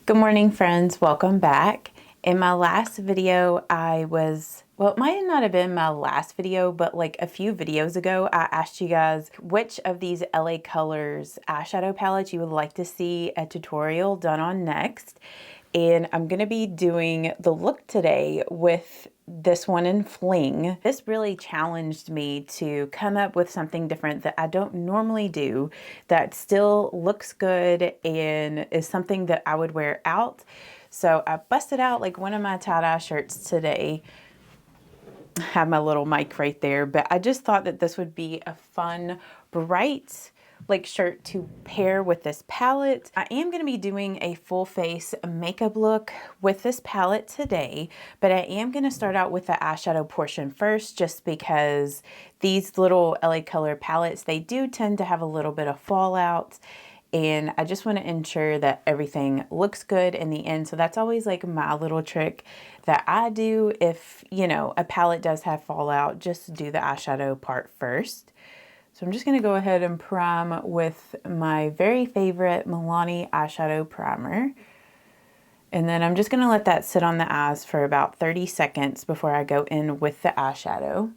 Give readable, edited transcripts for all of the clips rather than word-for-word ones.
Good morning, friends. Welcome back. In my last video, well, it might not have been my last video, but like a few videos ago, I asked you guys which of these LA Colors eyeshadow palettes you would like to see a tutorial done on next. And I'm going to be doing the look today with this one in Fling. This really challenged me to come up with something different that I don't normally do that still looks good and is something that I would wear out. So I busted out like one of my tie-dye shirts today. I have my little mic right there, but I just thought that this would be a fun, bright like shirt to pair with this palette. I am going to be doing a full face makeup look with this palette today, but I am going to start out with the eyeshadow portion first, just because these little LA Color palettes, they do tend to have a little bit of fallout, and I just want to ensure that everything looks good in the end. So that's always like my little trick that I do. If, you know, a palette does have fallout, just do the eyeshadow part first. So I'm just going to go ahead and prime with my very favorite Milani eyeshadow primer. And then I'm just going to let that sit on the eyes for about 30 seconds before I go in with the eyeshadow.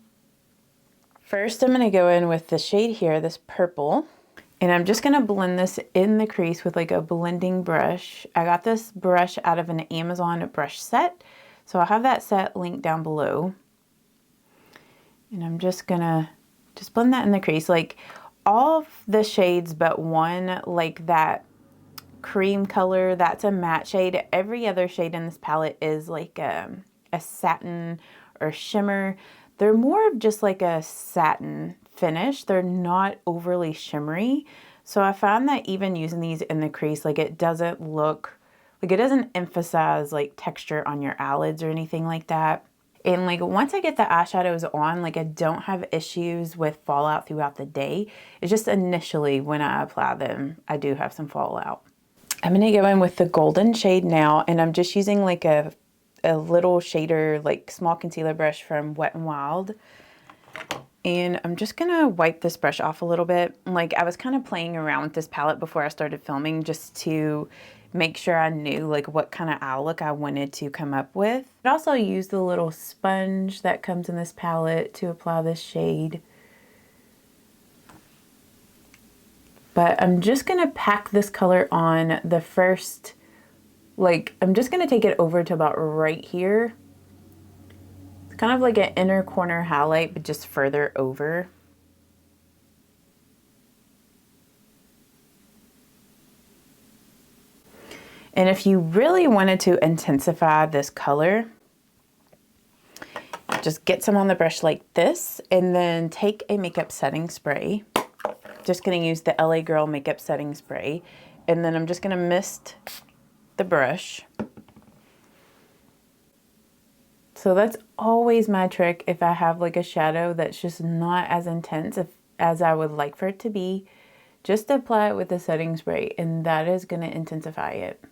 First, I'm going to go in with the shade here, this purple. And I'm just going to blend this in the crease with like a blending brush. I got this brush out of an Amazon brush set, so I'll have that set linked down below. And I'm just going to blend that in the crease, like all of the shades but one, like that cream color, that's a matte shade. Every other shade in this palette is like a satin or shimmer. They're more of just like a satin finish. They're not overly shimmery. So I found that even using these in the crease, like it doesn't look, like it doesn't emphasize like texture on your eyelids or anything like that. And like once I get the eyeshadows on, like I don't have issues with fallout throughout the day. It's just initially when I apply them, I do have some fallout. I'm going to go in with the golden shade now, and I'm just using like a little shader, like small concealer brush from Wet n Wild. And I'm just going to wipe this brush off a little bit. Like I was kind of playing around with this palette before I started filming just to make sure I knew like what kind of eye look I wanted to come up with. I also used the little sponge that comes in this palette to apply this shade. But I'm just going to pack this color on the first, like I'm just going to take it over to about right here. It's kind of like an inner corner highlight, but just further over. And if you really wanted to intensify this color, just get some on the brush like this, and then take a makeup setting spray. Just going to use the LA Girl makeup setting spray, and then I'm just going to mist the brush. So that's always my trick if I have like a shadow that's just not as intense as I would like for it to be. Just apply it with the setting spray, and that is going to intensify it.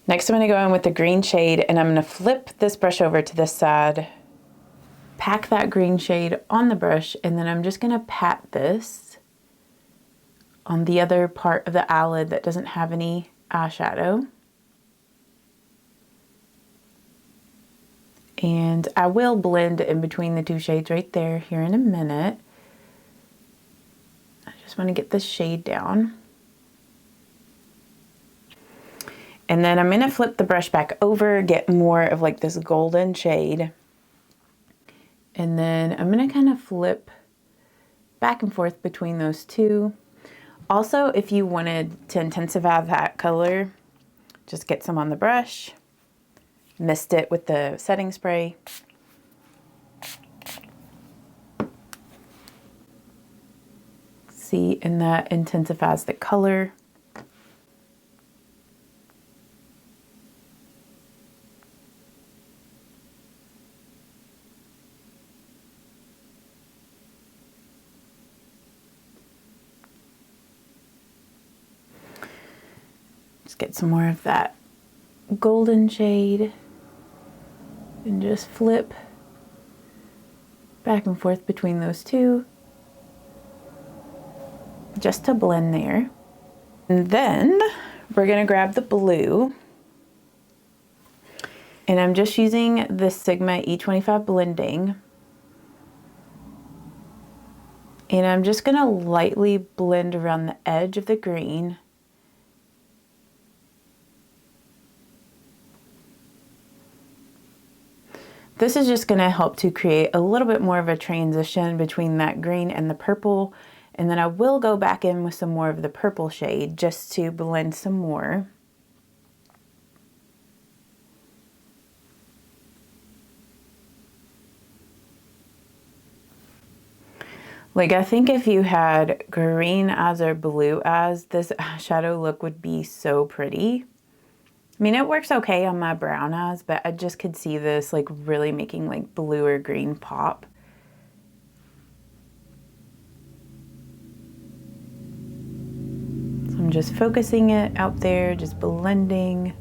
Next, I'm going to go in with the green shade, and I'm going to flip this brush over to this side, pack that green shade on the brush, and then I'm just going to pat this on the other part of the eyelid that doesn't have any eyeshadow. And I will blend in between the two shades right there here in a minute. I just want to get this shade down. And then I'm going to flip the brush back over, get more of like this golden shade. And then I'm going to kind of flip back and forth between those two. Also, if you wanted to intensify that color, just get some on the brush, mist it with the setting spray. See, and that intensifies the color. Get some more of that golden shade and just flip back and forth between those two just to blend there. And then we're gonna grab the blue. And I'm just using the Sigma E25 blending. And I'm just gonna lightly blend around the edge of the green. This is just gonna help to create a little bit more of a transition between that green and the purple. And then I will go back in with some more of the purple shade just to blend some more. Like, I think if you had green eyes or blue eyes, this eyeshadow look would be so pretty. I mean, it works okay on my brown eyes, but I just could see this like really making like blue or green pop. So I'm just focusing it out there, just blending.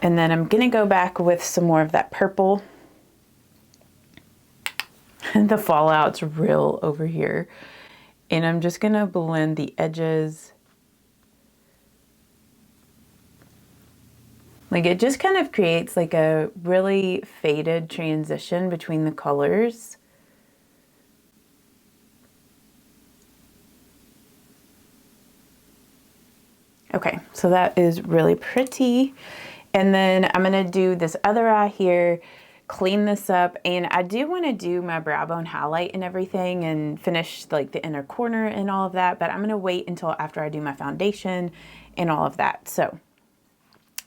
And then I'm gonna go back with some more of that purple. The fallout's real over here. And I'm just gonna blend the edges. Like, it just kind of creates like a really faded transition between the colors. Okay, so that is really pretty. And then I'm gonna do this other eye here, clean this up, and I do want to do my brow bone highlight and everything and finish like the inner corner and all of that, but I'm gonna wait until after I do my foundation and all of that. So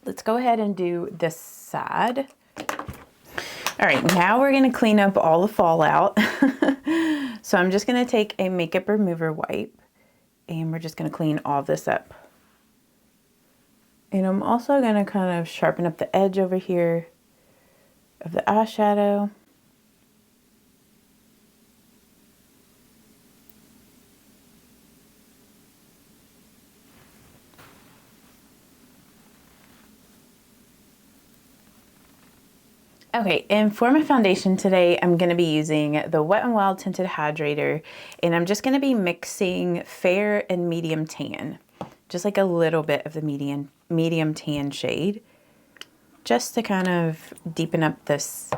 let's go ahead and do this side. All right, now we're gonna clean up all the fallout. So I'm just gonna take a makeup remover wipe and we're just gonna clean all this up. And I'm also gonna kind of sharpen up the edge over here of the eyeshadow. Okay, and for my foundation today, I'm going to be using the Wet n Wild Tinted Hydrator, and I'm just going to be mixing fair and medium tan, just like a little bit of the medium tan shade, just to kind of deepen up this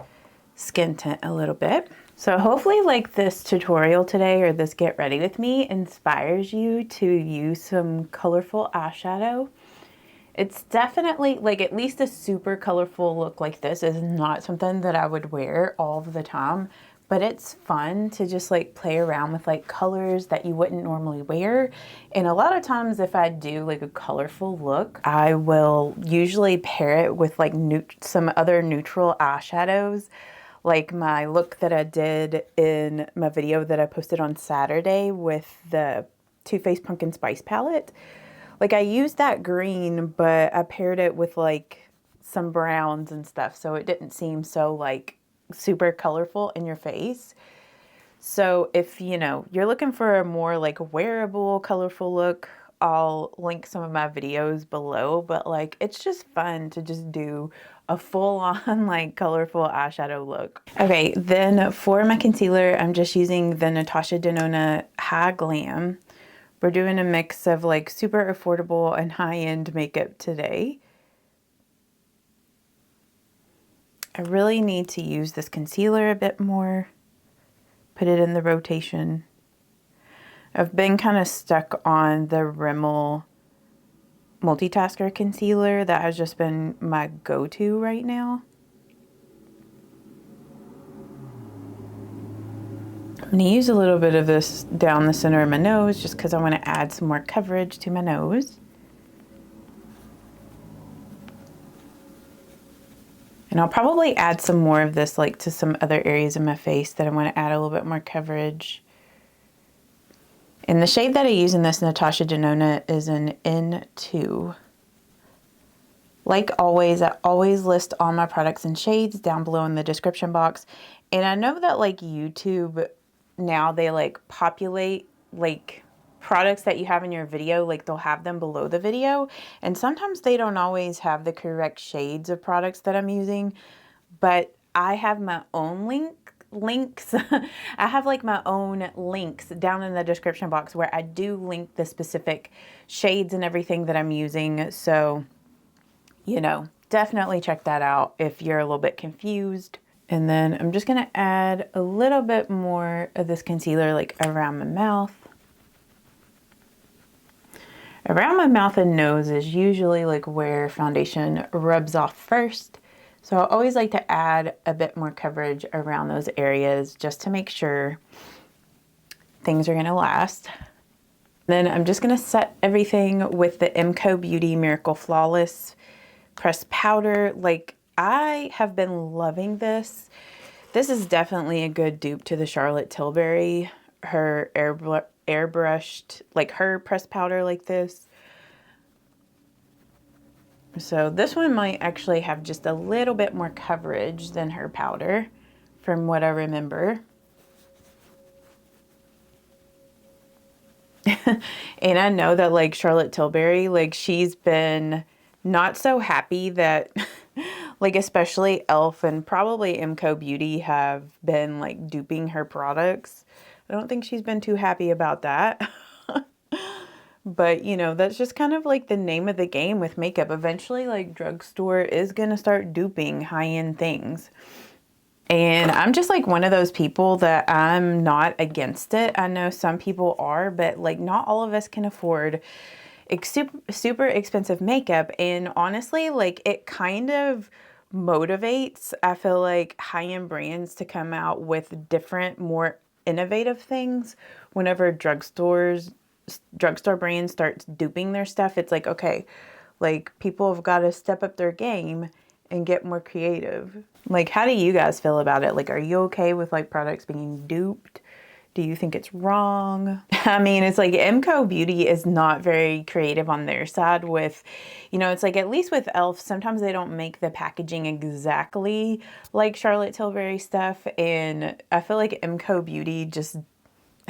skin tint a little bit. So hopefully like this tutorial today, or this get ready with me, inspires you to use some colorful eyeshadow. It's definitely like, at least a super colorful look like this is not something that I would wear all the time, but it's fun to just like play around with like colors that you wouldn't normally wear. And a lot of times if I do like a colorful look, I will usually pair it with like some other neutral eyeshadows, like my look that I did in my video that I posted on Saturday with the Too Faced Pumpkin Spice palette. Like, I used that green, but I paired it with like some browns and stuff, so it didn't seem so like super colorful in your face. So if you know you're looking for a more like wearable, colorful look, I'll link some of my videos below, but like it's just fun to just do a full-on like colorful eyeshadow look. Okay, then for my concealer, I'm just using the Natasha Denona High Glam. We're doing a mix of like super affordable and high-end makeup today. I really need to use this concealer a bit more. Put it in the rotation. I've been kind of stuck on the Rimmel Multitasker concealer. That has just been my go-to right now. I'm going to use a little bit of this down the center of my nose just because I want to add some more coverage to my nose. And I'll probably add some more of this like to some other areas of my face that I want to add a little bit more coverage. And the shade that I use in this Natasha Denona is an N2. Like always, I always list all my products and shades down below in the description box. And I know that like YouTube now, they like populate like products that you have in your video, like they'll have them below the video, and sometimes they don't always have the correct shades of products that I'm using, but I have my own link links. I have like my own links down in the description box where I do link the specific shades and everything that I'm using. So, you know, definitely check that out if you're a little bit confused. And then I'm just gonna add a little bit more of this concealer like around my mouth. Around my mouth and nose is usually like where foundation rubs off first. So I always like to add a bit more coverage around those areas just to make sure things are gonna last. Then I'm just gonna set everything with the MCO Beauty Miracle Flawless pressed powder. Like, I have been loving this. This is definitely a good dupe to the Charlotte Tilbury, her airbrushed, like her pressed powder like this. So this one might actually have just a little bit more coverage than her powder from what I remember. And I know that like Charlotte Tilbury, like she's been not so happy that like especially e.l.f. and probably MCO Beauty have been like duping her products. I don't think she's been too happy about that. But you know, that's just kind of like the name of the game with makeup. Eventually like drugstore is gonna start duping high-end things. And I'm just like one of those people that I'm not against it. I know some people are, but like not all of us can afford super expensive makeup. And honestly, like it kind of motivates, I feel like, high-end brands to come out with different, more innovative things. Whenever drugstore brands start duping their stuff, it's like, okay, like people have got to step up their game and get more creative. Like, how do you guys feel about it? Like, are you okay with like products being duped? Do you think it's wrong? I mean, it's like MCO Beauty is not very creative on their side with, you know, it's like at least with e.l.f. sometimes they don't make the packaging exactly like Charlotte Tilbury stuff. And I feel like MCO Beauty just,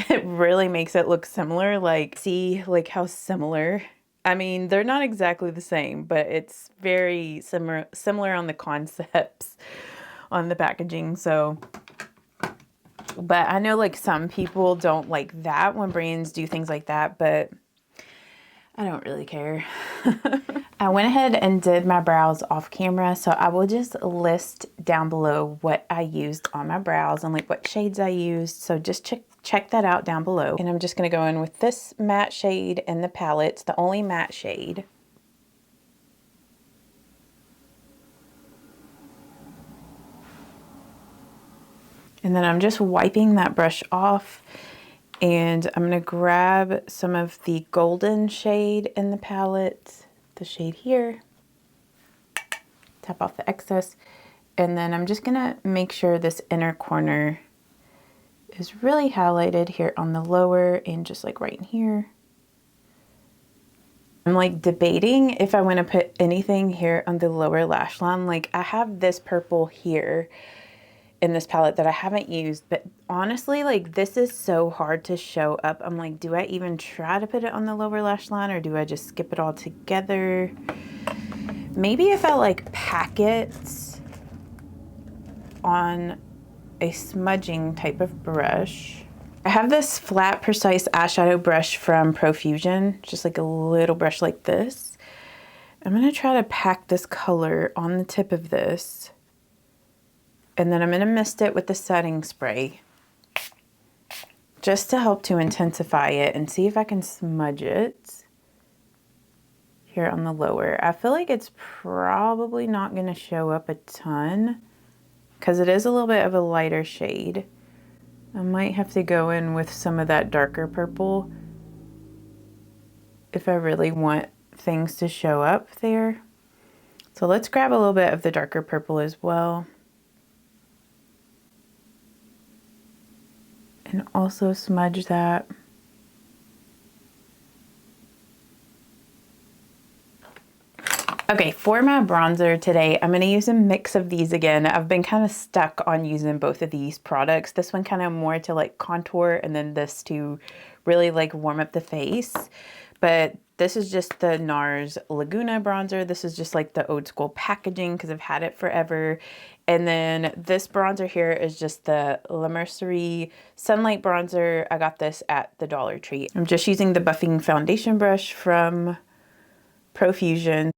it really makes it look similar. Like, see like how similar. I mean, they're not exactly the same, but it's very similar on the concepts on the packaging. So, but I know like some people don't like that when brands do things like that, but I don't really care. I went ahead and did my brows off camera, so I will just list down below what I used on my brows and like what shades I used. So just check that out down below. And I'm just gonna go in with this matte shade in the palette. It's the only matte shade. And then I'm just wiping that brush off, and I'm gonna grab some of the golden shade in the palette, the shade here, tap off the excess, and then I'm just gonna make sure this inner corner is really highlighted here on the lower and just like right in here. I'm like debating if I want to put anything here on the lower lash line. Like I have this purple here in this palette that I haven't used, but honestly, like this is so hard to show up. I'm like, do I even try to put it on the lower lash line or do I just skip it all together? Maybe if I like pack it on a smudging type of brush. I have this flat, precise eyeshadow brush from Profusion, just like a little brush like this. I'm gonna try to pack this color on the tip of this, and then I'm gonna mist it with the setting spray just to help to intensify it and see if I can smudge it here on the lower. I feel like it's probably not gonna show up a ton because it is a little bit of a lighter shade. I might have to go in with some of that darker purple if I really want things to show up there. So let's grab a little bit of the darker purple as well. And also smudge that. Okay, for my bronzer today, I'm going to use a mix of these again. I've been kind of stuck on using both of these products. This one kind of more to like contour, and then this to really like warm up the face. But this is just the NARS Laguna bronzer. This is just like the old school packaging because I've had it forever. And then this bronzer here is just the La Mercerie Sunlight Bronzer. I got this at the Dollar Tree. I'm just using the buffing foundation brush from Profusion.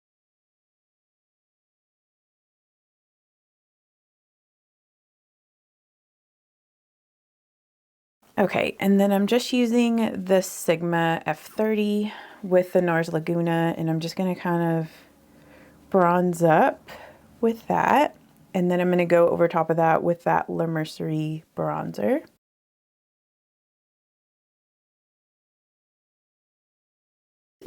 Okay, and then I'm just using the Sigma F30 with the NARS Laguna, and I'm just gonna kind of bronze up with that. And then I'm gonna go over top of that with that La Mercerie bronzer.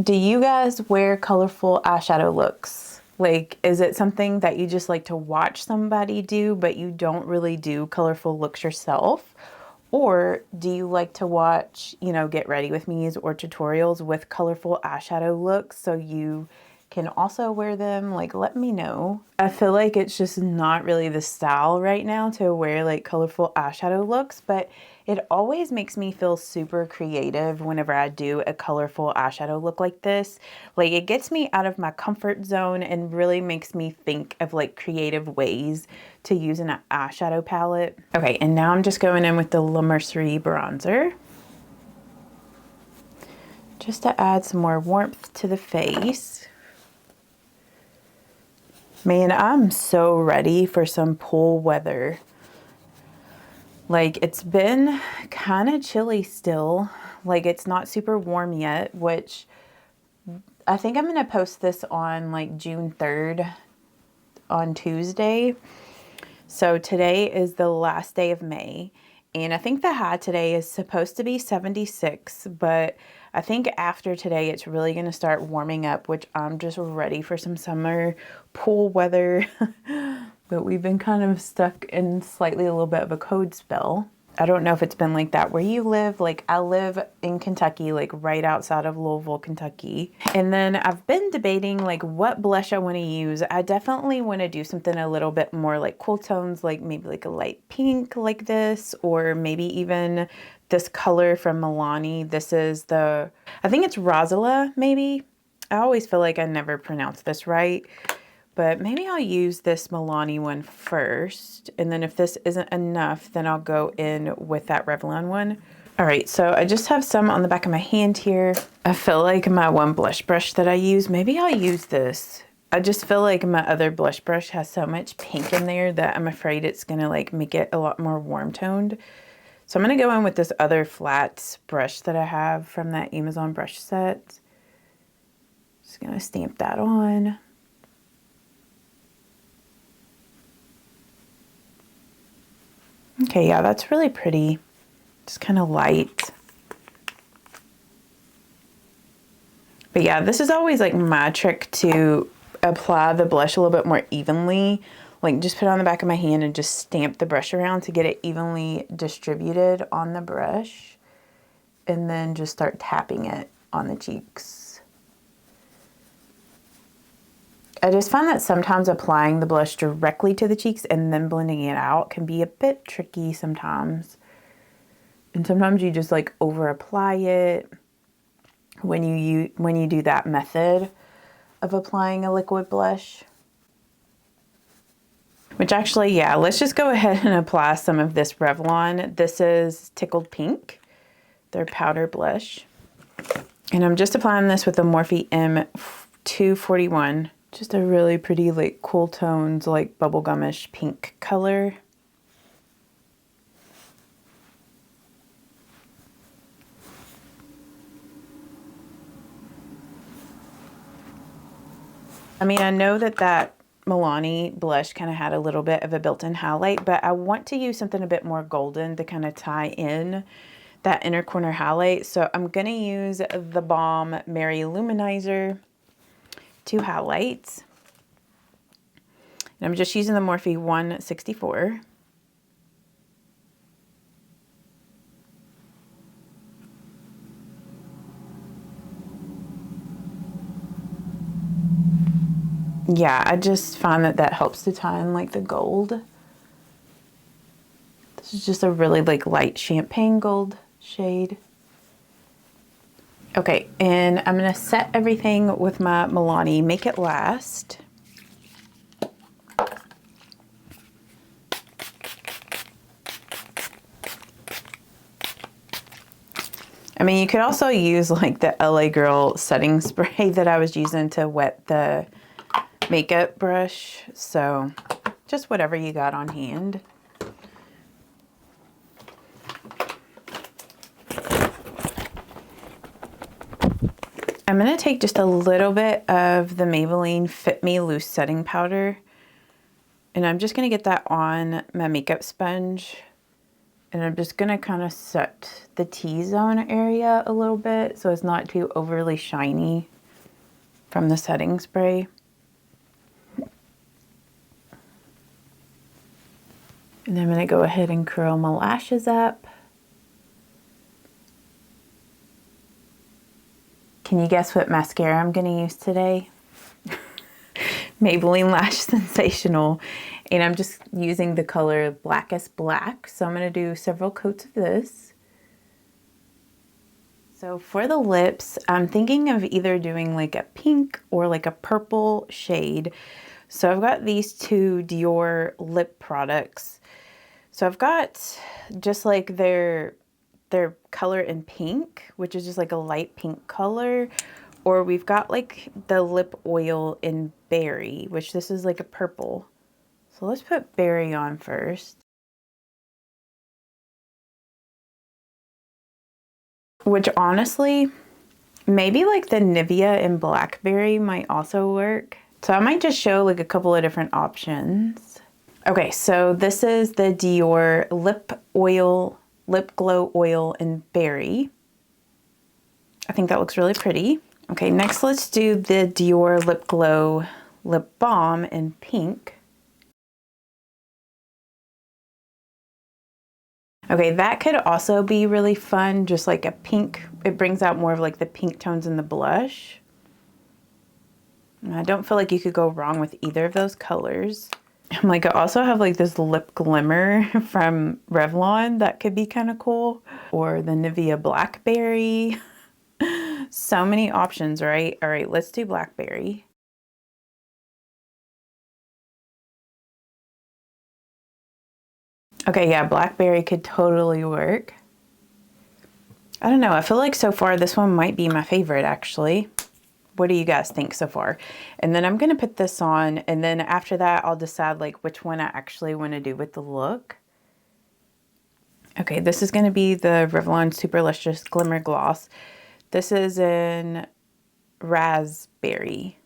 Do you guys wear colorful eyeshadow looks? Like, is it something that you just like to watch somebody do, but you don't really do colorful looks yourself? Or do you like to watch, you know, get ready with me's or tutorials with colorful eyeshadow looks so you can also wear them? Like, let me know. I feel like it's just not really the style right now to wear like colorful eyeshadow looks, but it always makes me feel super creative whenever I do a colorful eyeshadow look like this. Like, it gets me out of my comfort zone and really makes me think of like creative ways to use an eyeshadow palette. Okay, and now I'm just going in with the La Mercerie bronzer, just to add some more warmth to the face. Man, I'm so ready for some pool weather. Like, it's been kind of chilly still. Like, it's not super warm yet, which I think I'm gonna post this on like June 3rd on Tuesday. So today is the last day of May, and I think the high today is supposed to be 76, but I think after today it's really going to start warming up, which I'm just ready for some summer pool weather. But we've been kind of stuck in slightly a little bit of a cold spell. I don't know if it's been like that where you live. Like, I live in Kentucky, like right outside of Louisville, Kentucky. And then I've been debating like what blush I want to use. I definitely want to do something a little bit more like cool tones, like maybe like a light pink like this, or maybe even this color from Milani. This is the, I think it's Rosala maybe. I always feel like I never pronounce this right. But maybe I'll use this Milani one first, and then if this isn't enough, then I'll go in with that Revlon one. All right, so I just have some on the back of my hand here. I feel like my one blush brush that I use, maybe I'll use this. I just feel like my other blush brush has so much pink in there that I'm afraid it's gonna like make it a lot more warm toned. So I'm gonna go in with this other flat brush that I have from that Amazon brush set. Just gonna stamp that on. Okay, yeah, that's really pretty. Just kind of light. But yeah, this is always like my trick to apply the blush a little bit more evenly. Like, just put it on the back of my hand and just stamp the brush around to get it evenly distributed on the brush. And then just start tapping it on the cheeks. I just find that sometimes applying the blush directly to the cheeks and then blending it out can be a bit tricky sometimes. And sometimes you just like over apply it when you do that method of applying a liquid blush. Which actually, yeah, let's just go ahead and apply some of this Revlon. This is Tickled Pink, their powder blush. And I'm just applying this with the Morphe M241. Just a really pretty, like, cool tones, like bubblegumish pink color. I mean, I know that Milani blush kind of had a little bit of a built-in highlight, but I want to use something a bit more golden to kind of tie in that inner corner highlight. So I'm going to use the Balm Mary Luminizer to highlight. And I'm just using the Morphe 164. Yeah, I just find that helps to tie in like the gold. This is just a really like light champagne gold shade. Okay, and I'm gonna set everything with my Milani Make It Last. I mean, you could also use like the LA Girl setting spray that I was using to wet the makeup brush. So just whatever you got on hand. I'm going to take just a little bit of the Maybelline Fit Me Loose Setting Powder, and I'm just going to get that on my makeup sponge, and I'm just going to kind of set the T-zone area a little bit so it's not too overly shiny from the setting spray. And then I'm going to go ahead and curl my lashes up. Can you guess what mascara I'm going to use today? Maybelline Lash Sensational. And I'm just using the color Blackest Black. So I'm going to do several coats of this. So for the lips, I'm thinking of either doing like a pink or like a purple shade. So I've got these two Dior lip products. So I've got just like their color in pink, which is just like a light pink color, or we've got like the lip oil in berry, which this is like a purple. So let's put berry on first. Which honestly, maybe like the Nivea in Blackberry might also work. So I might just show like a couple of different options. Okay, so this is the Dior Lip Glow Oil in Berry. I think that looks really pretty. Okay, next let's do the Dior Lip Glow Lip Balm in pink. Okay, that could also be really fun, just like a pink. It brings out more of like the pink tones in the blush. And I don't feel like you could go wrong with either of those colors. I'm like, I also have like this lip glimmer from Revlon that could be kind of cool. Or the Nivea Blackberry. So many options, right? All right, let's do Blackberry. Okay, yeah, Blackberry could totally work. I don't know, I feel like so far this one might be my favorite actually. What do you guys think so far? And then I'm gonna put this on, and then after that I'll decide like which one I actually want to do with the look. Okay, this is gonna be the Revlon Super Lustrous Glimmer Gloss. This is in Raspberry.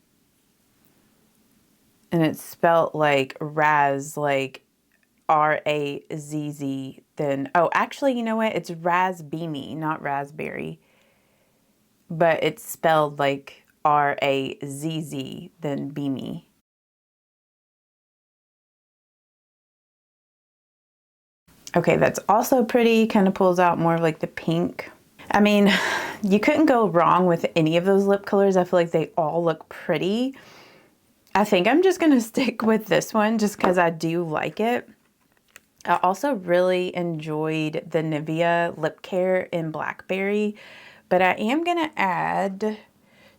And it's spelled like Raz, like R-A-Z-Z, then, oh, actually, you know what? It's Raspberry, not Raspberry. But it's spelled like R-A-Z-Z, then Beamy. Okay, that's also pretty, kind of pulls out more of like the pink. I mean, you couldn't go wrong with any of those lip colors. I feel like they all look pretty. I think I'm just gonna stick with this one just because I do like it. I also really enjoyed the Nivea Lip Care in Blackberry, but I am gonna add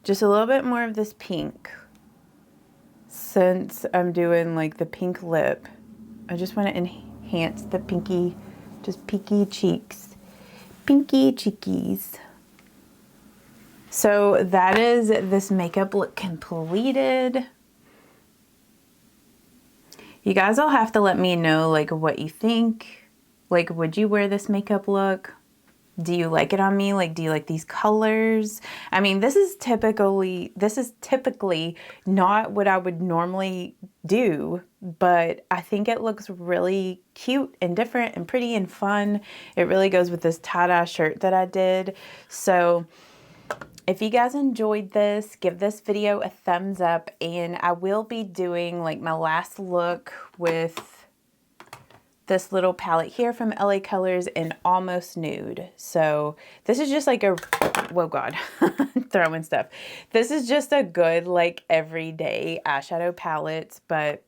just a little bit more of this pink since I'm doing like the pink lip. I just want to enhance the pinky, just pinky cheeks, pinky cheekies. So that is this makeup look completed. You guys will have to let me know like what you think. Like, would you wear this makeup look? Do you like it on me? Like, do you like these colors? I mean, this is typically not what I would normally do, but I think it looks really cute and different and pretty and fun. It really goes with this tie-dye shirt that I did. So if you guys enjoyed this, give this video a thumbs up, and I will be doing like my last look with this little palette here from LA Colors in Almost Nude. So this is just like a, whoa God, throwing stuff. This is just a good like everyday eyeshadow palette, but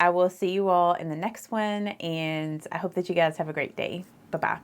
I will see you all in the next one, and I hope that you guys have a great day. Bye-bye.